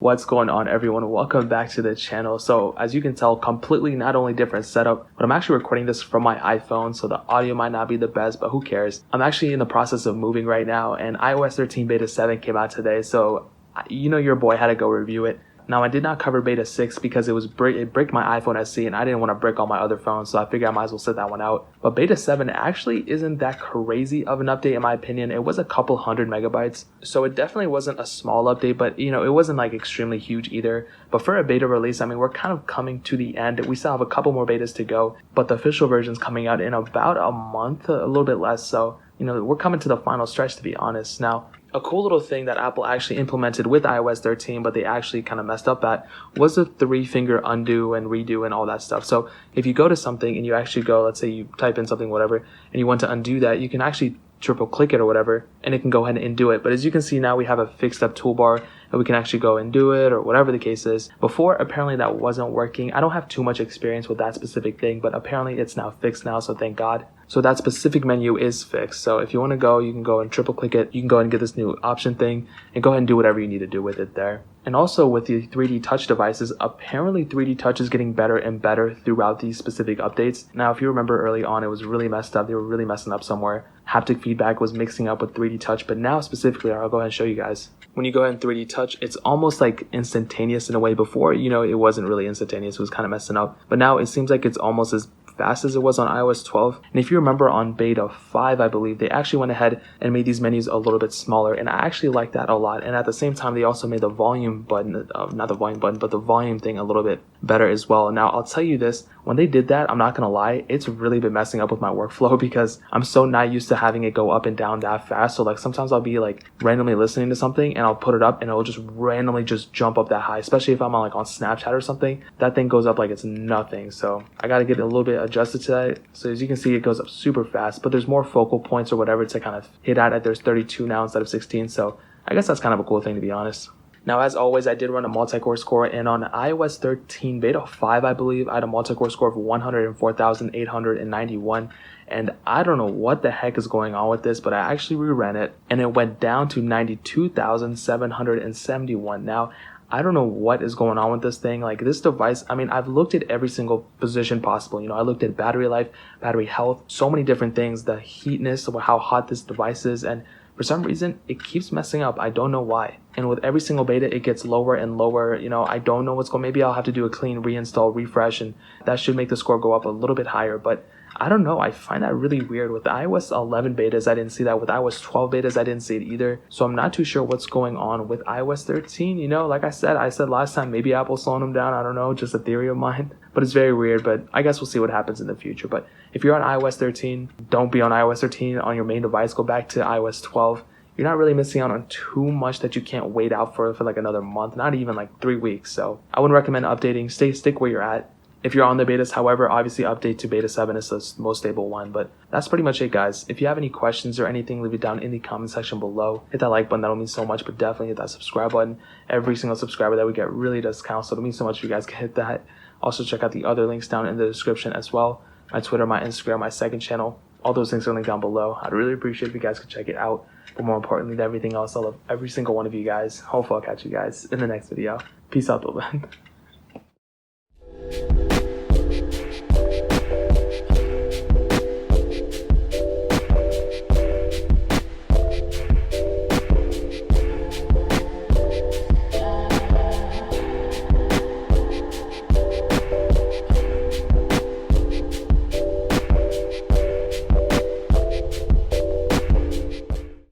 What's going on, everyone? Welcome back to the channel. So as you can tell, completely not only different setup, but I'm actually recording this from my iPhone, so the audio might not be the best, but who cares? I'm actually in the process of moving right now, and iOS 13 beta 7 came out today, so your boy had to go review it. Now, I did not cover beta 6 because it bricked my iPhone SE, and I didn't want to brick all my other phones, so I figured I might as well sit that one out. But beta 7 actually isn't that crazy of an update in my opinion. It was a couple hundred megabytes, so it definitely wasn't a small update, but it wasn't like extremely huge either. But for a beta release, I mean, we're kind of coming to the end. We still have a couple more betas to go, but the official version's coming out in about a month, a little bit less, so we're coming to the final stretch, to be honest. Now, a cool little thing that Apple actually implemented with iOS 13, but they actually kind of messed up at, was the 3-finger undo and redo and all that stuff. So if you go to something and you actually go, let's say you type in something, whatever, and you want to undo that, you can actually triple click it or whatever, and it can go ahead and do it. But as you can see now, we have a fixed up toolbar and we can actually go and do it or whatever the case is. Before, apparently that wasn't working. I don't have too much experience with that specific thing, but apparently it's now fixed now, so thank God. So that specific menu is fixed. So if you want to go, you can go and triple click it. You can go and get this new option thing and go ahead and do whatever you need to do with it there. And also with the 3D touch devices, apparently 3D touch is getting better and better throughout these specific updates. Now, if you remember early on, it was really messed up. They were really messing up somewhere. Haptic feedback was mixing up with 3D touch, but now specifically, I'll go ahead and show you guys. When you go ahead and 3D touch, it's almost like instantaneous in a way. Before, it wasn't really instantaneous. It was kind of messing up. But now it seems like it's almost as fast as it was on iOS 12. And if you remember on beta 5, I believe, they actually went ahead and made these menus a little bit smaller, and I actually like that a lot. And at the same time, they also made the volume button, not the volume button, but the volume thing a little bit better as well. Now, I'll tell you this, when they did that, I'm not gonna lie, it's really been messing up with my workflow because I'm so not used to having it go up and down that fast. So like sometimes I'll be like randomly listening to something and I'll put it up and it'll just randomly just jump up that high, especially if I'm on Snapchat or something. That thing goes up like it's nothing. So I gotta get a little bit adjusted to that. So as you can see, it goes up super fast, but there's more focal points or whatever to kind of hit at. There's 32 now instead of 16. So I guess that's kind of a cool thing, to be honest. Now, as always, I did run a MultiCore score, and on iOS 13 beta 5, I believe, I had a MultiCore score of 104,891, and I don't know what the heck is going on with this, but I actually reran it, and it went down to 92,771. Now, I don't know what is going on with this thing. Like, this device, I mean, I've looked at every single position possible. I looked at battery life, battery health, so many different things, the heatness, how hot this device is, and for some reason, it keeps messing up. I don't know why. And with every single beta, it gets lower and lower. I don't know what's going on. Maybe I'll have to do a clean reinstall, refresh, and that should make the score go up a little bit higher. But I don't know. I find that really weird. With the iOS 11 betas, I didn't see that. With iOS 12 betas, I didn't see it either. So I'm not too sure what's going on with iOS 13. Like I said last time, maybe Apple's slowing them down. I don't know, just a theory of mine. But it's very weird. But I guess we'll see what happens in the future. But if you're on iOS 13, don't be on iOS 13 on your main device. Go back to iOS 12. You're not really missing out on too much that you can't wait out for like another month, not even like 3 weeks. So I wouldn't recommend updating. Stick where you're at. If you're on the betas, however, obviously update to beta 7 is the most stable one. But that's pretty much it, guys. If you have any questions or anything, leave it down in the comment section below. Hit that like button, that'll mean so much, but definitely hit that subscribe button. Every single subscriber that we get really does count, so it'll mean so much if you guys can hit that. Also, check out the other links down in the description as well. My Twitter, my Instagram, my second channel. All those things are linked down below. I'd really appreciate if you guys could check it out. But more importantly than everything else, I love every single one of you guys. Hopefully I'll catch you guys in the next video. Peace out, though, man.